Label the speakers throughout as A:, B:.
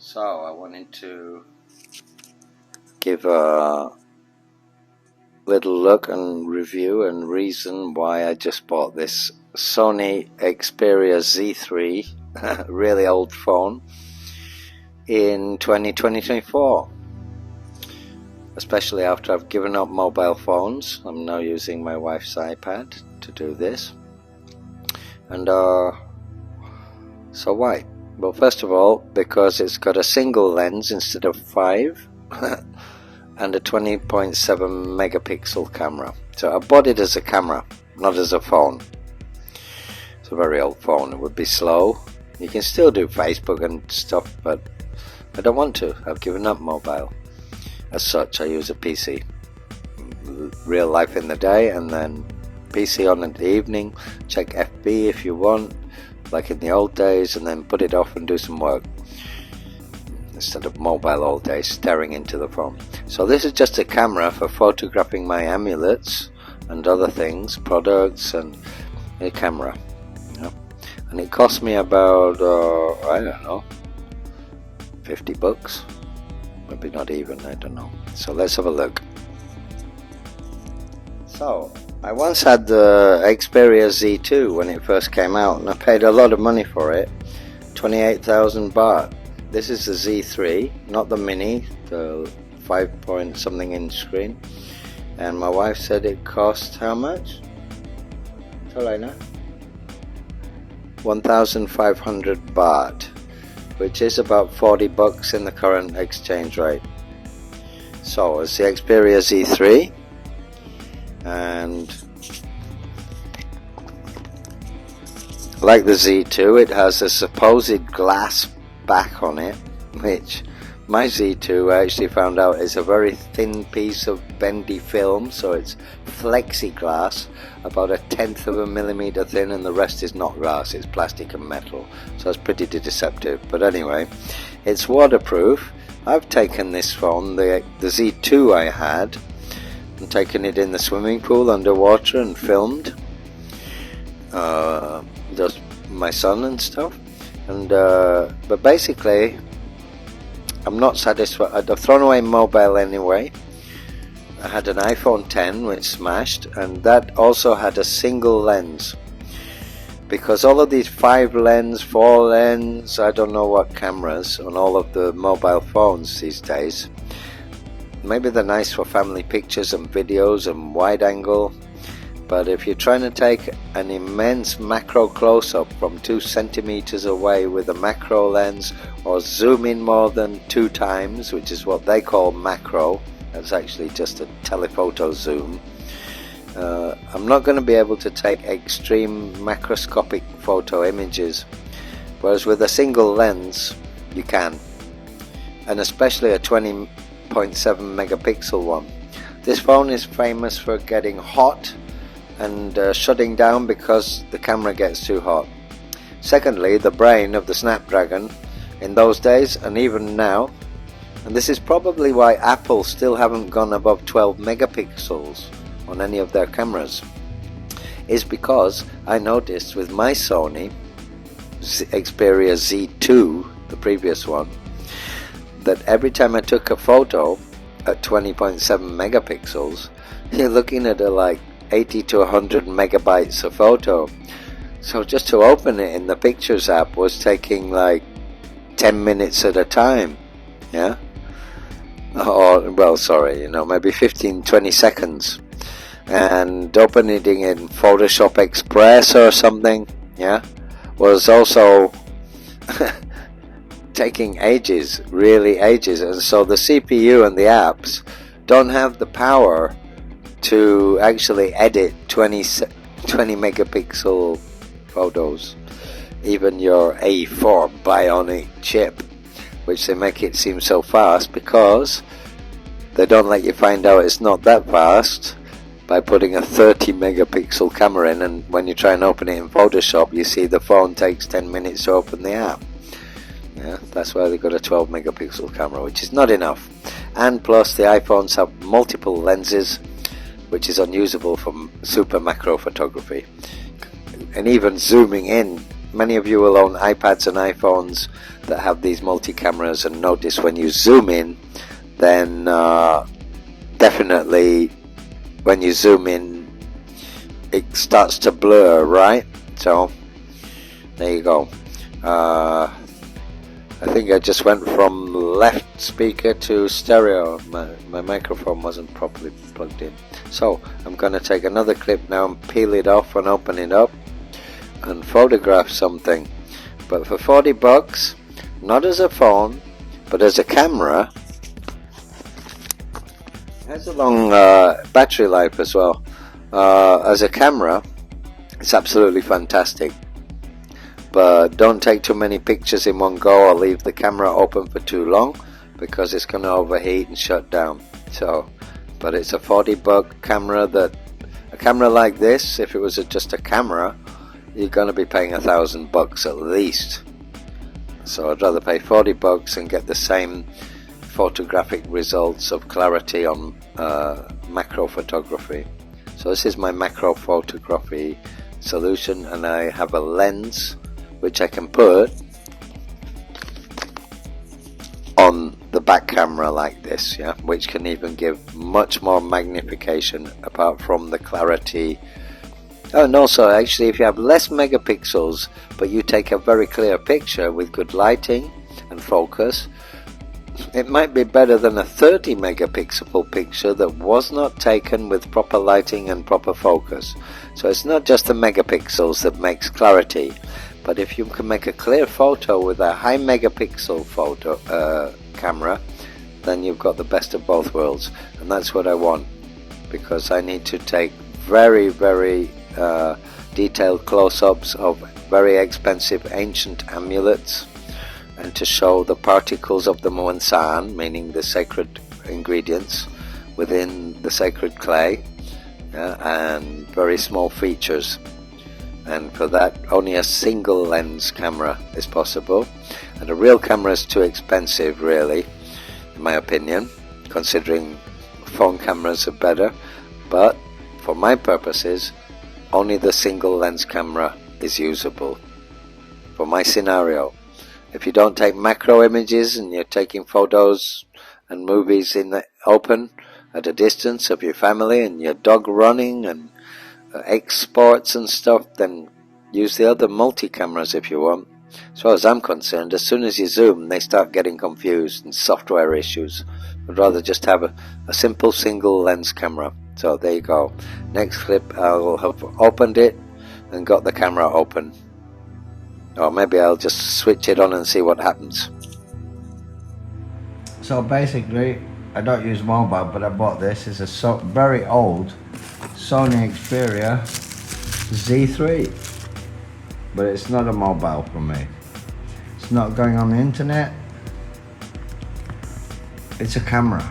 A: So I wanted to give a little look and review and reason why I just bought this Sony Xperia Z3 really old phone in 2024, especially after I've given up mobile phones. I'm now using my wife's iPad to do this. And so why? Well, first of all, because it's got a single lens instead of 5 and a 20.7 megapixel camera. So I bought it as a camera, not as a phone. It's a very old phone. It would be slow. You can still do Facebook and stuff, but I don't want to. I've given up mobile. As such, I use a PC. Real life in the day, and then PC on in the evening. Check FB if you want, like in the old days, and then put it off and do some work instead of mobile all day staring into the phone. So this is just a camera for photographing my amulets and other things, products, and a camera. And it cost me about I don't know, 50 bucks, maybe not even, I don't know. So let's have a look. So I once had the Xperia Z2 when it first came out, and I paid a lot of money for it, 28,000 baht. This is the Z3, not the mini, the 5 something inch screen. And my wife said it cost how much? Talena? 1,500 baht, which is about 40 bucks in the current exchange rate. So it's the Xperia Z3. And like the Z2, it has a supposed glass back on it, which my Z2 I actually found out is a very thin piece of bendy film, so it's flexiglass, about 1/10 of a millimeter thin, and the rest is not glass, it's plastic and metal, so it's pretty deceptive. But anyway, it's waterproof. I've taken this phone, the Z2 I had, and taken it in the swimming pool underwater and filmed just my son and stuff. And but basically I'm not satisfied. I've thrown away mobile anyway. I had an iPhone 10 which smashed, and that also had a single lens, because all of these 5 lens, 4 lens, I don't know what cameras on all of the mobile phones these days. Maybe they're nice for family pictures and videos and wide angle, but if you're trying to take an immense macro close-up from 2 centimeters away with a macro lens, or zoom in more than 2 times, which is what they call macro, that's actually just a telephoto zoom, I'm not going to be able to take extreme macroscopic photo images, whereas with a single lens you can, and especially a 20.7 megapixel one. This phone is famous for getting hot and shutting down because the camera gets too hot. Secondly, the brain of the Snapdragon in those days, and even now, and this is probably why Apple still haven't gone above 12 megapixels on any of their cameras, is because I noticed with my Sony Xperia Z2, the previous one, that every time I took a photo at 20.7 megapixels, you're looking at like 80 to 100 megabytes a photo. So just to open it in the Pictures app was taking like 10 minutes at a time, yeah? Or, well, sorry, maybe 15-20 seconds. And opening it in Photoshop Express or something, yeah, was also taking ages, really ages. And so the CPU and the apps don't have the power to actually edit 20 megapixel photos. Even your A4 Bionic chip, which they make it seem so fast because they don't let you find out it's not that fast by putting a 30 megapixel camera in, and when you try and open it in Photoshop you see the phone takes 10 minutes to open the app. Yeah, that's why they've got a 12 megapixel camera, which is not enough. And plus the iPhones have multiple lenses, which is unusable for super macro photography. And even zooming in many of you will own iPads and iPhones that have these multi-cameras, and notice when you zoom in, then definitely when you zoom in it starts to blur, right? So there you go. I think I just went from left speaker to stereo. My microphone wasn't properly plugged in. So I'm going to take another clip now and peel it off and open it up and photograph something. But for 40 bucks, not as a phone, but as a camera, it has a long battery life as well. As a camera, it's absolutely fantastic. But don't take too many pictures in one go or leave the camera open for too long, because it's going to overheat and shut down. So, but it's a 40-buck camera. That a camera like this, if it was just a camera, you're going to be paying $1,000 at least. So I'd rather pay 40 bucks and get the same photographic results of clarity on macro photography. So this is my macro photography solution, and I have a lens which I can put on the back camera like this, yeah, which can even give much more magnification apart from the clarity. Oh, and also actually, if you have less megapixels but you take a very clear picture with good lighting and focus, it might be better than a 30 megapixel picture that was not taken with proper lighting and proper focus. So it's not just the megapixels that makes clarity, but if you can make a clear photo with a high megapixel photo camera, then you've got the best of both worlds. And that's what I want, because I need to take very, very detailed close-ups of very expensive ancient amulets, and to show the particles of the muansan, meaning the sacred ingredients within the sacred clay, and very small features. And for that, only a single lens camera is possible, and a real camera is too expensive, really, in my opinion, considering phone cameras are better. But for my purposes, only the single lens camera is usable for my scenario. If you don't take macro images and you're taking photos and movies in the open at a distance of your family and your dog running and exports and stuff, then use the other multi-cameras if you want. As far as I'm concerned, as soon as you zoom, they start getting confused and software issues. I'd rather just have a simple single lens camera. So there you go. Next clip, I'll have opened it and got the camera open. Or maybe I'll just switch it on and see what happens.
B: So basically, I don't use mobile, but I bought this. It's a very old Sony Xperia Z3. But it's not a mobile for me. It's not going on the internet. It's a camera.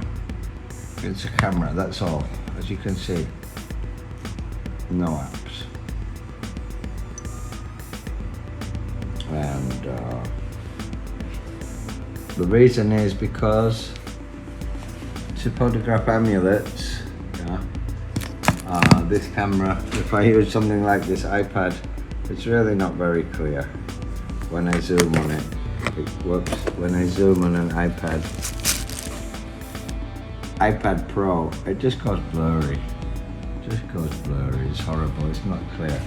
B: It's a camera, that's all. As you can see, no apps. And the reason is because to photograph amulets, this camera, if I use something like this iPad, it's really not very clear when I zoom on it. When I zoom on an iPad Pro, it just goes blurry. It's horrible, it's not clear.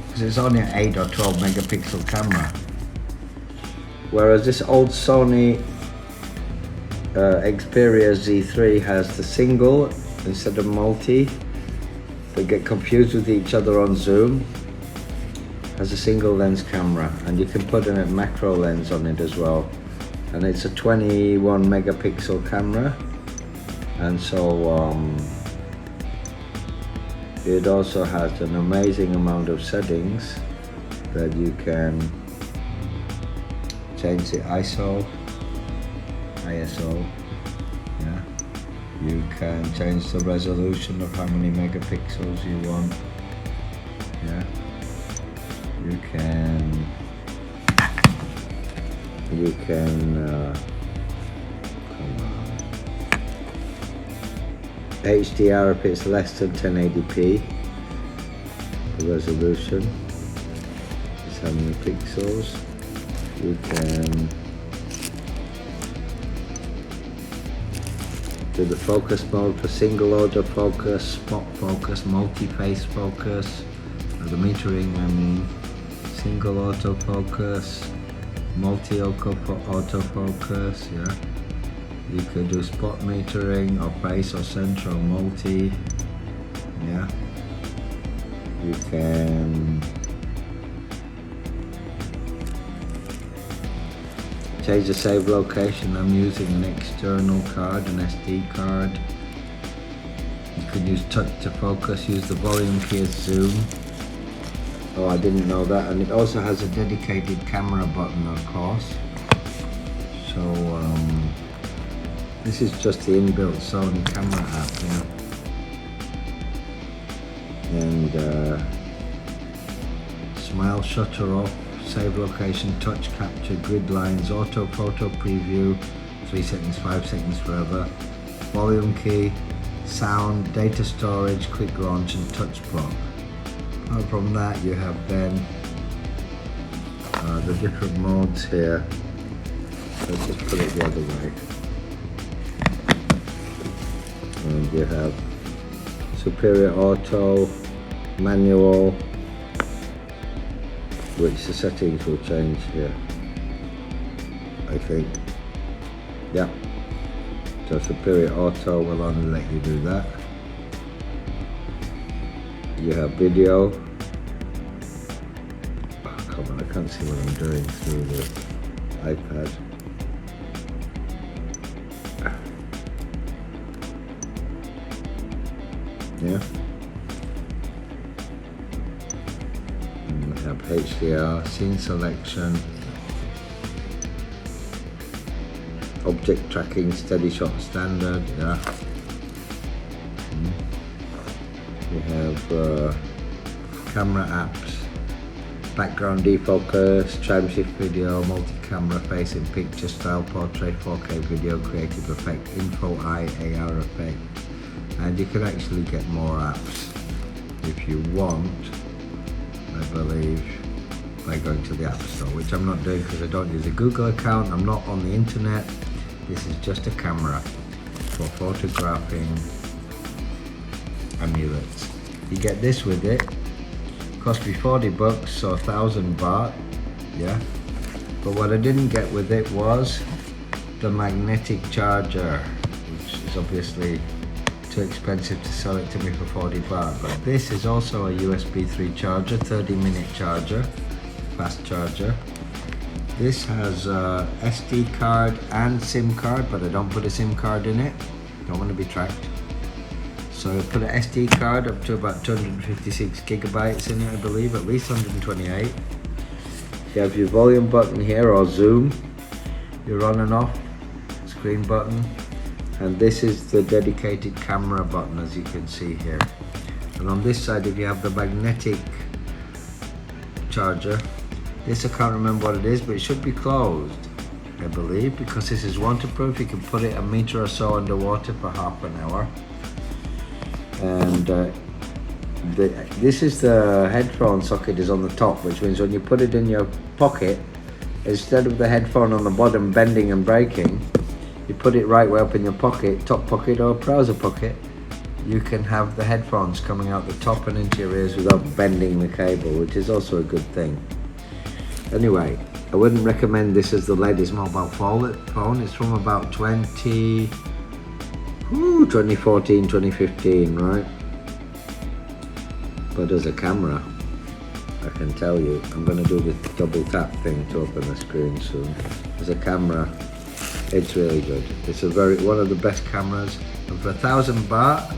B: Because it's only an 8 or 12 megapixel camera. Whereas this old Sony Xperia Z3 has the single instead of multi. They get confused with each other on zoom. Has a single lens camera, and you can put in a macro lens on it as well. And it's a 21 megapixel camera. And so it also has an amazing amount of settings that you can change the ISO, yeah. You can change the resolution of how many megapixels you want, yeah. You can HDR if it's less than 1080p, the resolution. It's how many pixels. You can do the focus mode for single autofocus, spot focus, multi-face focus, or the metering I mean, single autofocus, multi-autofocus, yeah. You could do spot metering or face or center or multi, yeah. You can change the save location. I'm using an external card, an SD card. You could use touch to focus, use the volume key as zoom. Oh, I didn't know that. And it also has a dedicated camera button, of course. So this is just the inbuilt Sony camera app, yeah. And smile shutter off, save location, touch capture, grid lines, auto photo preview, 3 seconds, 5 seconds forever, volume key, sound, data storage, quick launch and touch block. Apart from that, you have then the different modes here. Let's just put it the other way. And you have superior auto, manual, which the settings will change here, I think. Yeah. So superior auto will only let you do that. You have video. Oh, come on, I can't see what I'm doing through the iPad. Yeah. And we have HDR, scene selection, object tracking, steady shot standard, yeah. We have camera apps, background defocus, time shift video, multi-camera facing picture, style portrait, 4K video, creative effect, info eye, AR effect. And you can actually get more apps if you want, I believe, by going to the App Store, which I'm not doing because I don't use a Google account, I'm not on the internet. This is just a camera for photographing amulets. You get this with it, cost me 40 bucks or 1,000 baht, yeah. But what I didn't get with it was the magnetic charger, which is obviously too expensive to sell it to me for 40 baht. But this is also a USB 3 charger, 30-minute charger, fast charger. This has a SD card and SIM card, but I don't put a SIM card in it. Don't want to be tracked. So I put an SD card up to about 256 gigabytes in it, I believe, at least 128. You have your volume button here, or zoom, your on and off screen button. And this is the dedicated camera button, as you can see here. And on this side, if you have the magnetic charger, this I can't remember what it is, but it should be closed, I believe, because this is waterproof. You can put it a meter or so underwater for half an hour. And this is the headphone socket is on the top, which means when you put it in your pocket, instead of the headphone on the bottom bending and breaking, you put it right way up in your pocket, top pocket or trouser pocket. You can have the headphones coming out the top and into your ears without bending the cable, which is also a good thing. Anyway, I wouldn't recommend this as the latest mobile phone. It's from about 2014, 2015, right? But as a camera, I can tell you, I'm going to do the double tap thing to open the screen soon. As a camera, it's really good. It's one of the best cameras. And for 1,000 baht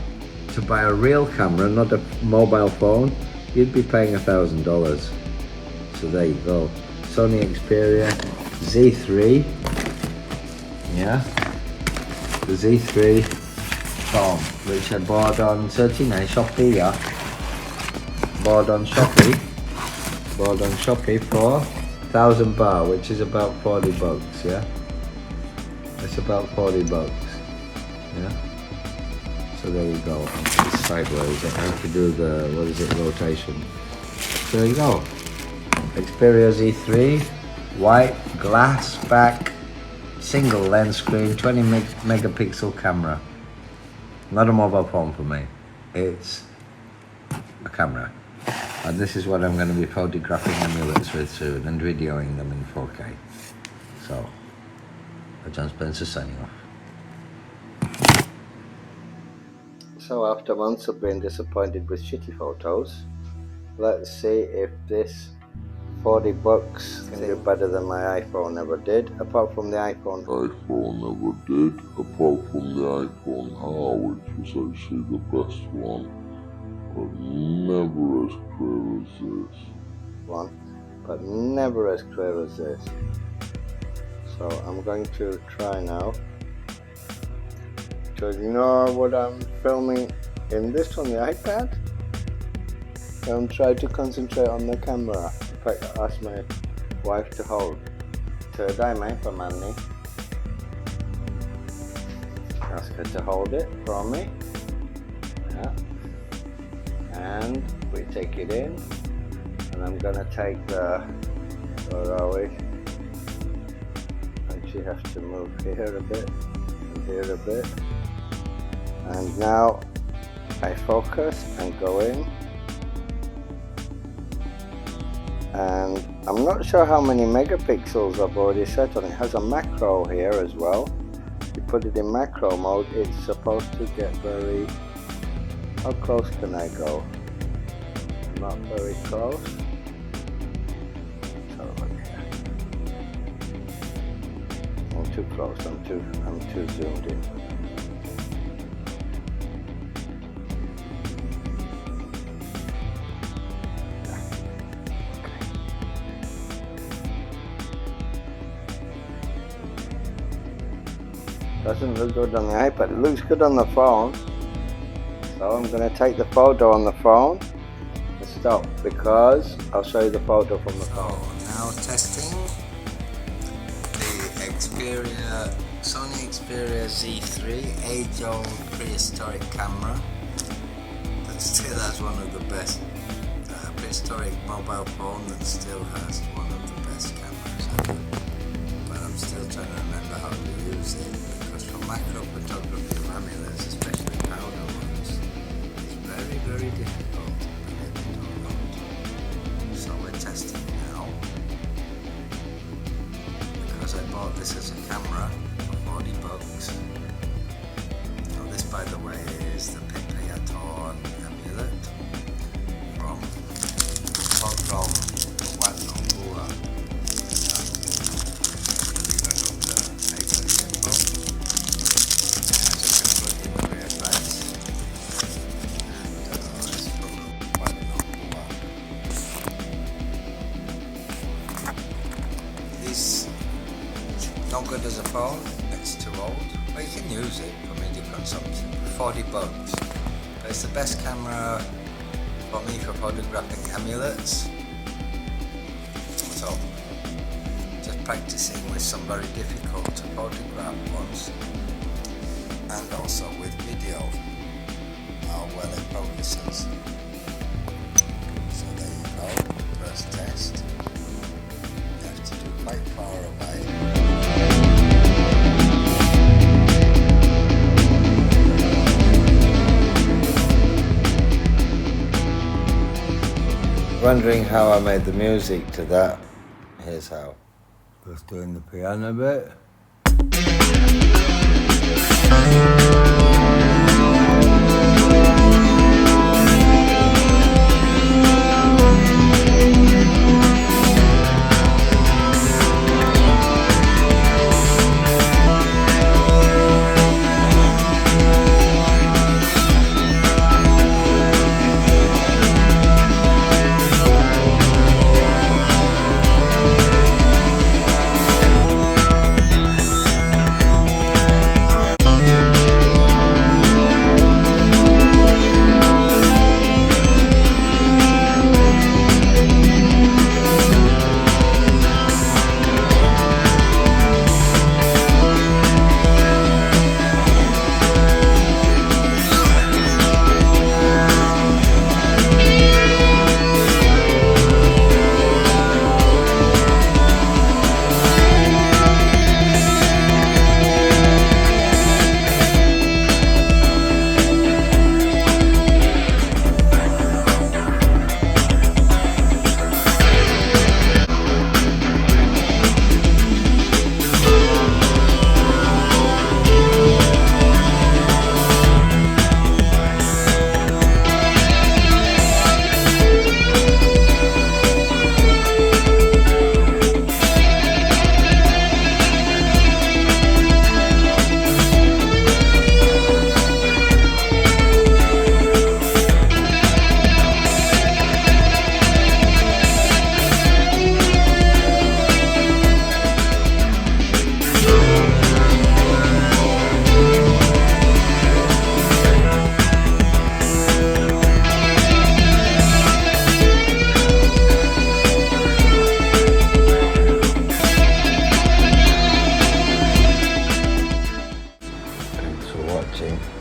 B: to buy a real camera, not a mobile phone, you'd be paying $1,000. So there you go. Sony Xperia Z3. Yeah. The Z3 phone, which I bought on Shopee, yeah. Bought on Shopee for 1,000 baht, which is about 40 bucks, yeah. It's about 40 bucks, yeah. So there you go. It's sideways. I have to do the rotation. So there you go. Xperia Z3, white glass back, single lens screen, 20 megapixel camera. Not a mobile phone for me, it's a camera. And this is what I'm going to be photographing amulets with soon and videoing them in 4K. So, John Spencer signing off.
A: So after months of being disappointed with shitty photos, let's see if this $40 can do better than my iPhone ever did, apart from the iPhone
C: never did, apart from the iPhone R, which was actually the best one, but never as clear as this.
A: one, but never as clear as this. So I'm going to try now to ignore what I'm filming in this on the iPad and try to concentrate on the camera. In fact, I asked my wife to hold for money. Ask her to hold it for me. Yeah. And we take it in, and I'm gonna take the, where are we? Actually have to move here a bit and here a bit. And now I focus and go in. And I'm not sure how many megapixels I've already set on it. It has a macro here as well. You put it in macro mode, it's supposed to get very... How close can I go? Not very close. So look here. I'm too close, I'm too zoomed in. Doesn't look good on the iPad, it looks good on the phone. So I'm going to take the photo on the phone and stop, because I'll show you the photo from the phone.
B: Now testing the Sony Xperia Z3, age-old prehistoric camera that still has one of the best, prehistoric mobile phone that still has one of the best cameras ever. But I'm still trying to remember how to use it, because for macro photography of amulets, especially powder ones, it's very, very difficult to get it all out. So we're testing now, because I bought this as a camera for $40. Now this, by the way, is the Pepeator amulet from Wadnobua. Not good as a phone, it's too old, but you can use it for media consumption. $40, but it's the best camera for me for photographing amulets. So, just practicing with some very difficult to photograph ones, and also with video, how well it focuses. So there you go, first test. You have to do quite far away.
A: Wondering how I made the music to that. Here's how. Just doing the piano bit.
B: watching.